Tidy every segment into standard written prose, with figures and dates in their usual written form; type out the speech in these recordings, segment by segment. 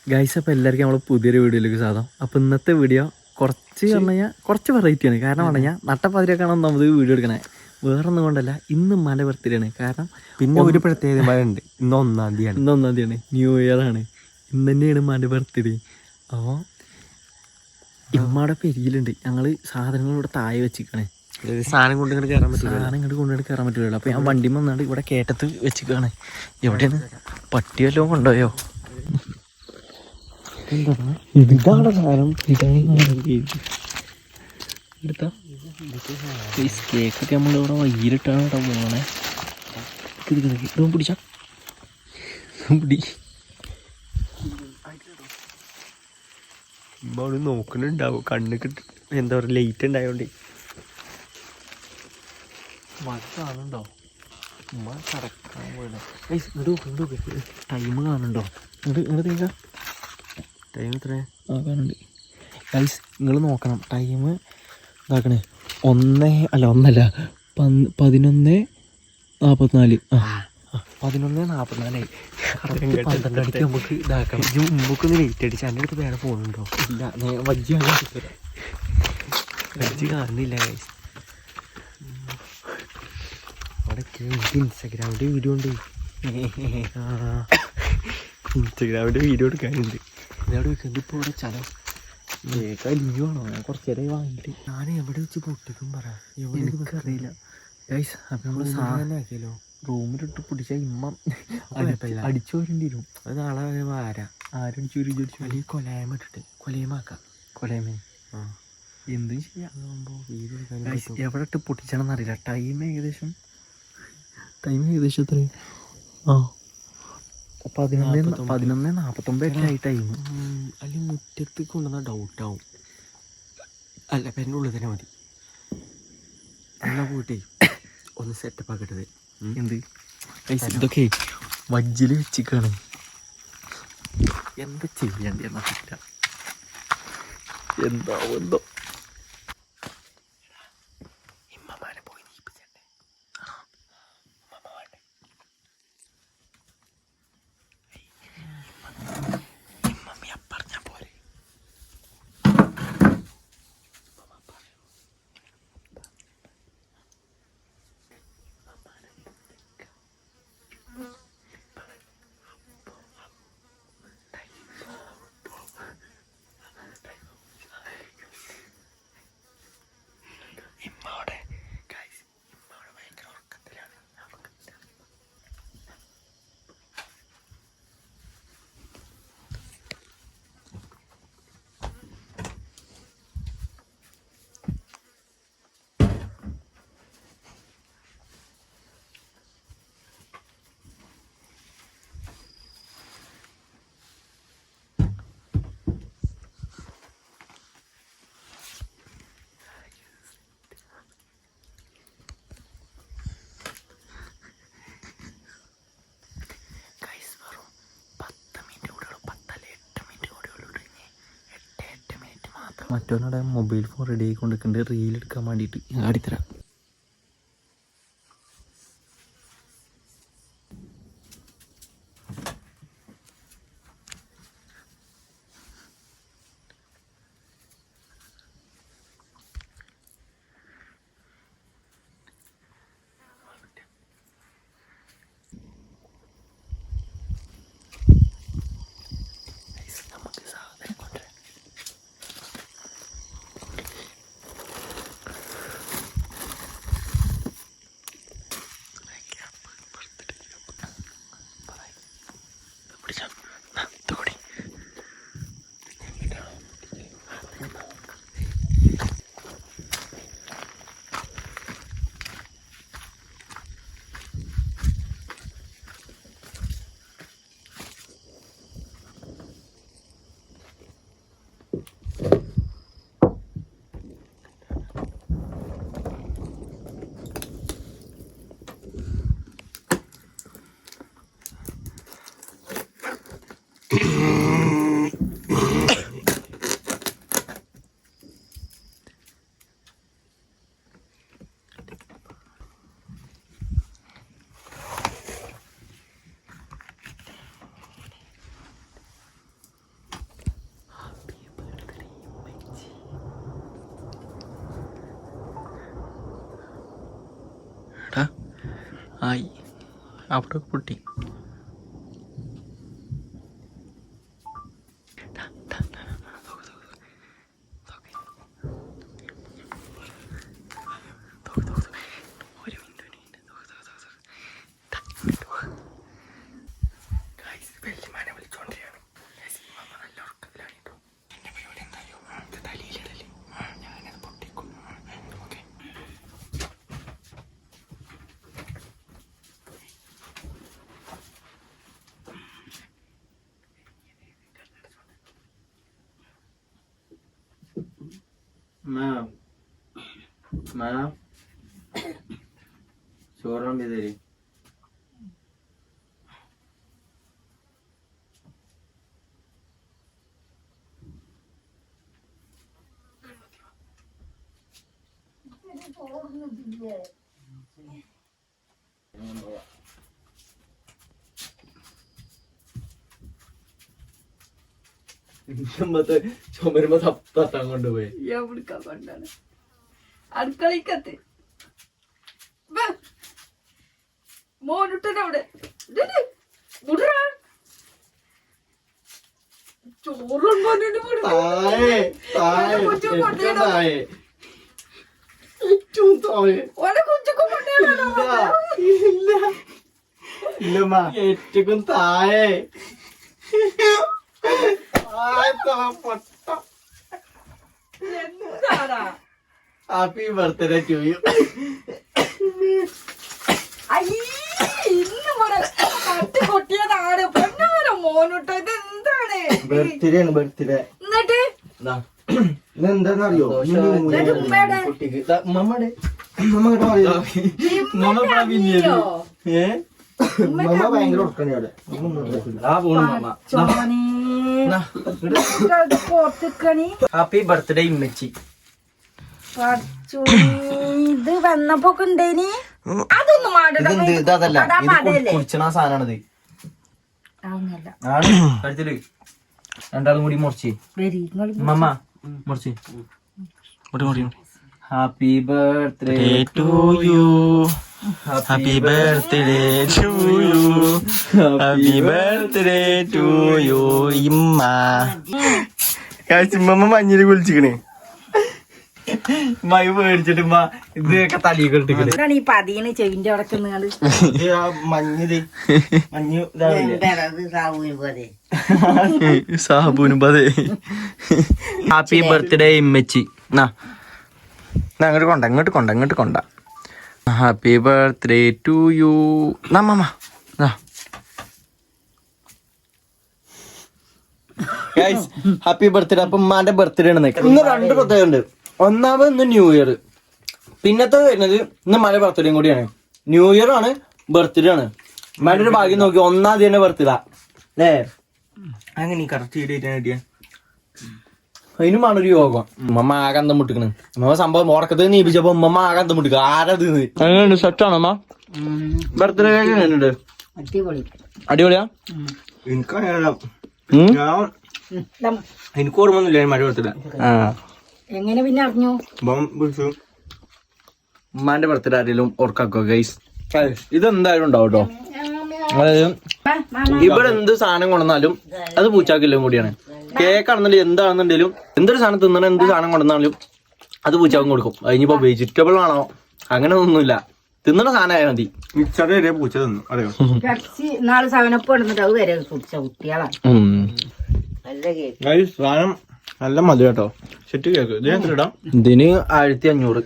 Guys, അപ്പോൾ എല്ലാവർക്കും നമ്മൾ പുതിയൊരു വീഡിയോയിലേക്ക് സാധനം. അപ്പോൾ ഇന്നത്തെ വീഡിയോ കുറച്ച് പറഞ്ഞു കഴിഞ്ഞാൽ കുറച്ച് വെറൈറ്റിയാണ്. കാരണം പറഞ്ഞു കഴിഞ്ഞാൽ നട്ടപ്പാതിരൊക്കെയാണ് നമ്മൾ വീഡിയോ എടുക്കണേ. വേറൊന്നും കൊണ്ടല്ല, ഇന്ന് മല ബർത്ത്ഡേ ആണ്. കാരണം പിന്നെ ഒരു പ്രത്യേകത ഉണ്ട്, ഇന്ന് 1-ാം തീയതിയാണ്. ഇന്ന് 1-ാം തീയതിയാണ്, ന്യൂ ഇയർ ആണ്. ഇന്ന് തന്നെയാണ് മല ബർത്ത്ഡേ. അപ്പോൾ ഇമ്മയുടെ പെരിയിലുണ്ട്. ഞങ്ങൾ സാധനങ്ങളിവിടെ താഴെ വെച്ചിരിക്കണേ. സാധനം കൊണ്ട് കയറാൻ പറ്റില്ല, സാധനം ഇങ്ങോട്ട് കൊണ്ടുപോയി കയറാൻ പറ്റില്ലല്ലോ. അപ്പോൾ ഞാൻ വണ്ടി വന്നാണ്ട് ഇവിടെ കയറ്റത്ത് വെച്ചിരിക്കുകയാണ്. എവിടെയാണ് പട്ടി വല്ലതും കൊണ്ടുപോയോ? ഇതാണ് സാധനം. എടുത്താ കേക്കൊക്കെ നമ്മളിവിടെ വയ്യിലിട്ടാണ് കേട്ടോ പോകണേ. പിടിച്ചാ പിടി. ഇമ്മ നോക്കുന്നുണ്ടാവും, കണ്ണിക്ക് എന്താ പറയുക, ലൈറ്റ് ഉണ്ടായോണ്ടേ. കാണുന്നുണ്ടോ? ഉമ്മ കടക്കാൻ പോലെ ടൈം കാണുന്നുണ്ടോ? ഇങ്ങോട്ട് തീരാ ടൈം എത്രയാ? കാണുന്നുണ്ട് ഗൈസ്. നിങ്ങൾ നോക്കണം ടൈം. ഇതാക്കണേ 11:44. 11:44. 12 മണിക്ക് നമുക്ക് ഇതാക്കാം. മുമ്പൊക്കെ ലൈറ്റ് അടിച്ച് എൻ്റെ അടുത്ത് വേറെ ഫോണുണ്ടോ? ഇല്ല, വജ്ജി കാണുന്നില്ല ഗൈസ്. അവിടെ ഇൻസ്റ്റാഗ്രാമിൻ്റെ വീഡിയോ ഉണ്ട്. ഇൻസ്റ്റാഗ്രാമിൻ്റെ വീഡിയോ എടുക്കാനുണ്ട്. ഇതവിടെ വെക്കുന്നത്. ഇപ്പോൾ ഇവിടെ ചലോ ലീവ് ആണോ? ഞാൻ കുറച്ച് നേരമായി വാങ്ങിയിട്ട്. ഞാൻ എവിടെ വെച്ച് പൊട്ടിക്കും പറ, എനിക്കറിയില്ല ഗൈസ്. അപ്പം നമ്മൾ സാധനം ആക്കിയല്ലോ, റൂമിലിട്ട് പിടിച്ചാൽ ഇമ്മ അടിച്ചു വരേണ്ടി വരും. അത് നാളെ ആരടിച്ചു വരും ചോദിച്ചു. അല്ലെങ്കിൽ കൊലയമ ഇട്ടിട്ട് കൊലയമാക്കാം. കൊലയമേ എന്തും ചെയ്യാം. എവിടെ ഇട്ട് പൊട്ടിച്ചണമെന്ന് അറിയില്ല. ടൈം ഏകദേശം എത്രയും 11:49 ആയി ടൈം. അല്ലെങ്കിൽ മുറ്റത്ത് കൊണ്ടുവന്നാൽ ഡൗട്ടാവും. അല്ല, പെരുടെ ഉള്ളിൽ തന്നെ മതി. എന്നാ പോയിട്ടേ ഒന്ന് സെറ്റപ്പ് ആക്കട്ടത്. എന്ത് ഇതൊക്കെ വജ്ജിൽ വെച്ചിക്കാണ്. എന്താ ചെയ്യണ്ട എന്നറിയില്ല. എന്തോ ഇമ്മമാരെ പോയി നീപ്പിച്ചേ. ഇമ്മമ്മ പറഞ്ഞാ പോരെ. ഇമ്മോടെ ഭയങ്കര ഉറക്കത്തിലാണ്. മറ്റവനോടെ മൊബൈൽ ഫോൺ റെഡി ആയിക്കൊണ്ടിരിക്കുന്നുണ്ട് റീൽ എടുക്കാൻ വേണ്ടിയിട്ട്. ഞാൻ കാണിത്തരാം. ആയി അവിടെ പൊട്ടി. ചോറുണ്ട് തരും. ചുമരുമ്പോ തട്ടാൻ കൊണ്ടുപോയി. എവിടുക്കാ കൊണ്ടാണ് അടുക്കളക്കത്ത് മോനിട്ടവിടെ ചോറും ഏറ്റവും താഴെ എന്താടാ ഹാപ്പി ബർത്ത്ഡേ ടു യു. കൊട്ടിയതാണ് പൊന്നാരോ മോനുട്ടോ. ഇത് എന്താണ് ബർത്ത്ഡേ ആണ് ബർത്ത്ഡേ. എന്നിട്ട് എന്താന്നറിയോ കുട്ടിക്ക് മമ്മടെ മമ്മ ഭയങ്കര ഉറക്കണേ. ഹാപ്പി ബർത്ത്ഡേ ഇമ്മച്ചി. ഇത് വന്നപ്പോ ഉണ്ടേനി അതൊന്നും ഇതല്ല കുടിച്ചണ സാധനമാണിത്. കഴുത്തില് രണ്ടാളും കൂടി മുറിച്ച് മമ്മ മുറിച്ച്. Happy birthday to you. Happy birthday to you. Happy birthday to you ഇമ്മ. മമ്മ മഞ്ഞില് കുളിച്ചിക്കണേ. മൈ മേടിച്ചിട്ട് ഇതൊക്കെ തലയൊക്കെ ഇട്ടിക്കണേ. ഈ പതിയാണ് ചെവിന്റെ അവിടെ മഞ്ഞില് മഞ്ഞ് സാബൂനും പതേ. ഹാപ്പി ബർത്ത്ഡേ ഇമ്മച്ചി. അങ്ങോട്ട് കൊണ്ട. Happy birthday to you. മമ്മ ഹാപ്പി ബർത്ത്ഡേ. അപ്പൊ ഉമ്മാന്റെ ബർത്ത്ഡേ ആണ്. ഇന്ന് 2 പ്രത്യേകത ഉണ്ട്. ഒന്നാമത് ഇന്ന് ന്യൂ ഇയർ, പിന്നത്തെ വരുന്നത് ഇന്ന് ഉമ്മാന്റെ ബർത്ത്ഡേയും കൂടിയാണ്. ന്യൂ ഇയർ ആണ്, ബർത്ത്ഡേ ആണ്. ഉമ്മാന്റെ ഒരു ഭാഗ്യം നോക്കി 1-ാം തീയതി തന്നെ ബർത്ത്ഡേ അല്ലേ? അങ്ങനെ കറക്റ്റ് കിട്ടിയ അതിനുമാണ് ഒരു യോഗം. ഉമ്മ ആകാന്തം മുട്ടിക്കണ്. ഉമ്മ സംഭവം ഉറക്കത്ത് നീപ്പിച്ചപ്പോ ഉമ്മ ആകാന്തം മുട്ടിക്കുക. ആരത് അങ്ങനെ സെറ്റാണോ അമ്മ? ബർത്ത്ഡേ എങ്ങനെയുണ്ട്? അടിപൊളിയാ. എനിക്ക് ഓർമ്മൊന്നുമില്ല മഴ ബർത്ത്ഡേ. എങ്ങനെ പിന്നെ അറിഞ്ഞു? ഉമ്മാന്റെ ബർത്ത്ഡേ ആരെങ്കിലും ഓർക്കാക്കോ ഗൈസ്? ഇതെന്തായാലും ഉണ്ടാവും കേട്ടോ. അതായത് ഇവിടെ എന്ത് സാധനം കൊണ്ടുവന്നാലും അത് പൂച്ചാക്കില്ലും കൂടിയാണ്. കേക്കാണെന്നുണ്ടെങ്കിൽ എന്താണെന്നുണ്ടെങ്കിലും എന്തൊരു സാധനം തിന്നണ എന്ത് സാധനം കൊണ്ടുവന്നാലും അത് പൂച്ചാക്കും കൊടുക്കും. അതിനിപ്പോ വെജിറ്റബിൾ ആണോ അങ്ങനെ ഒന്നുമില്ല, തിന്നണ സാധനം ആയാൽ മതി. മിക്സർ വരെ പൂച്ച തിന്നു. അറിയോ? സാധനം നല്ല മതി കേട്ടോ. Set cake. ഇതിന് 1500.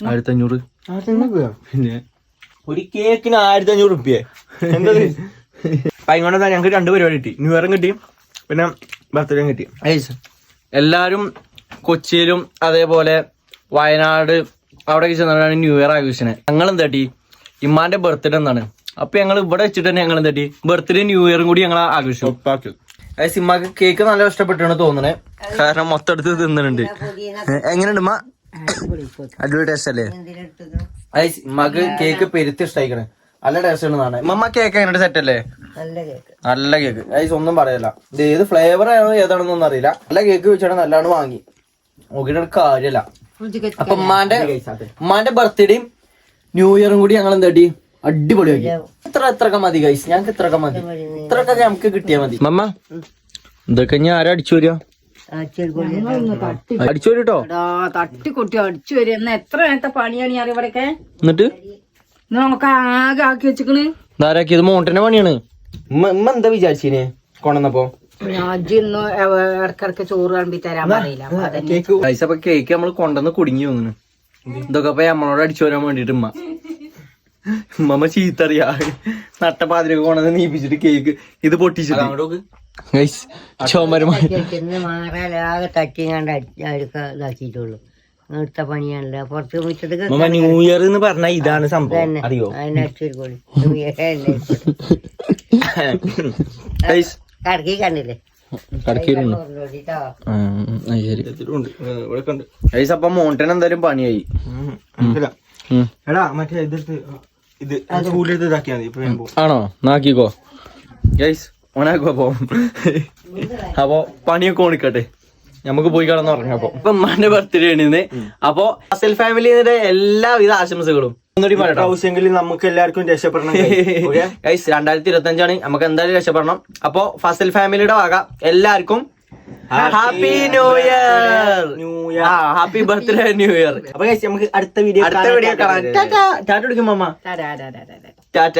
1500 പിന്നെ ഒരു കേക്കിന് 1500 റുപ്യ. എന്താ പൈകൊണ്ടാ ഞങ്ങക്ക് 2 പരിപാടി കിട്ടി. ന്യൂ ഇയറും കിട്ടി, പിന്നെ ബർത്ത്ഡേയും കിട്ടി. എല്ലാരും കൊച്ചിയിലും അതേപോലെ വയനാട് അവിടെ ചെന്നാണ് ന്യൂ ഇയർ ആഘോഷിച്ചത്. ഞങ്ങൾ എന്താട്ടി ഇമ്മാന്റെ ബർത്ത്ഡേ എന്നാണ്. അപ്പൊ ഞങ്ങൾ ഇവിടെ വെച്ചിട്ട് തന്നെ ഞങ്ങൾ എന്താട്ടി ബർത്ത്ഡേ ന്യൂ ഇയറും കൂടി ഞങ്ങൾ ആഘോഷിച്ചു. സിമ്മാക്ക് കേക്ക് നല്ല ഇഷ്ടപ്പെട്ടാണ് തോന്നണേ, കാരണം മൊത്തം എടുത്ത് തിന്നുന്നുണ്ട്. എങ്ങനെയുണ്ട് ഉമ്മ? അടിപൊളി ടേസ്റ്റ് അല്ലേ? ഉമ്മക്ക് കേക്ക് പെരുത്തി ഇഷ്ടമായിക്കണേ. നല്ല ടേസ്റ്റ് ആണ്. മമ്മ കേക്ക് എങ്ങനെ സെറ്റ് അല്ലേ? നല്ല കേക്ക്. ഐസ് ഒന്നും പറയല്ല. ഇത് ഏത് ഫ്ലേവർ ആണോ ഏതാണെന്നൊന്നും അറിയില്ല. നല്ല കേക്ക് വെച്ചാണ് നല്ലോണം വാങ്ങി നോക്കിയിട്ട് കാര്യല്ല. അപ്പൊ ഉമ്മാന്റെ ബർത്ത്ഡേയും ന്യൂ ഇയറും കൂടി ഞങ്ങൾ എന്താട്ടി അടിപൊളിയാക്കി ഇത്രയൊക്കെ മതി ഗൈസ്, ഞങ്ങൾക്ക് ഇത്രയൊക്കെ മതി, ഇത്രയൊക്കെ നമുക്ക് കിട്ടിയാ മതി. മമ്മ ഇതൊക്കെ ഞാൻ ആരാ അടിച്ചു വരിക? അടിച്ചു വരും കേട്ടോ. തട്ടിക്കൊട്ടി അടിച്ചു വരും. എന്നാ എത്ര നേരത്തെ പണിയാണ് ഞാൻ ഇവിടെയൊക്കെ. എന്നിട്ട് നമുക്ക് ആകെ ആക്കി വെച്ചിക്കണ്. ഇതാരാക്കിയത്? മോണ്ടന്റെ പണിയാണ്. ഉമ്മ എന്താ വിചാരിച്ചിനെ കൊണ്ടുവന്നപ്പോ? അജി ഇന്ന് ഇടക്കിടക്ക് ചോറ് കളമ്പി തരാൻ പറയില്ല. ഗൈസ് അപ്പൊ കേക്ക് നമ്മള് കൊണ്ടുവന്ന് കുടുങ്ങി തോന്നുന്നു. ഇതൊക്കെ അപ്പൊ നമ്മളോട് അടിച്ചു വരാൻ വേണ്ടിട്ട് ഉമ്മ ചീത്തറിയാ. നട്ടപ്പാതിരൊക്കെ കൊണ്ടുവന്ന് നീപ്പിച്ചിട്ട് കേക്ക് ഇത് പൊട്ടിച്ചിട്ട് ഗൈസ് ചോമരമായി മാറാലാകെ തട്ടിങ്ങാണ്ട് ഇതാക്കിയിട്ടുള്ളൂ. അടുത്ത പണിയാണല്ലോ പുറത്ത് മുറ്റത്ത് ന്യൂ ഇയർ എന്ന് പറഞ്ഞാൽ ഇതാണ് സംഭവം, അറിയോ? അതിനടിച്ചൊരു ഗൈസ് കടക്കി കണ്ടില്ലേ ഗൈസ് അപ്പൊ മോണ്ടൻ എന്തായാലും പണിയായി. എടാ മറ്റേ ഇത് ചൂലെടുത്ത് ഇതാക്കിയാ മതി. ഇപ്പൊ ഞാൻ പോകും. ആണോ? നാക്കിക്കോ ഗൈസ്, ഓനാക്കോ. അപ്പൊ പണിയൊക്കെ ഓണിക്കട്ടെ, നമുക്ക് പോയി കിടന്ന് ഉറങ്ങാം. അപ്പൊ ഇപ്പൊ ഉമ്മാന്റെ ബർത്ത്ഡേ ആണ് ഇന്ന്. അപ്പൊ ഫസൽ ഫാമിലിയുടെ എല്ലാവിധ ആശംസകളും ഹൗസെങ്കിലും നമുക്ക് എല്ലാവർക്കും രക്ഷപ്പെടണം. ഗൈസ് 2025 നമുക്ക് എന്തായാലും രക്ഷപ്പെടണം. അപ്പൊ ഫസൽ ഫാമിലിയുടെ വക എല്ലാവർക്കും happy new year, happy birthday new year. അപ്പൊ നമുക്ക് അടുത്ത വീഡിയോ കാണാം. ടാറ്റ ടാറ്റ വിളിക്കും മമ്മ. ടാറ്റ.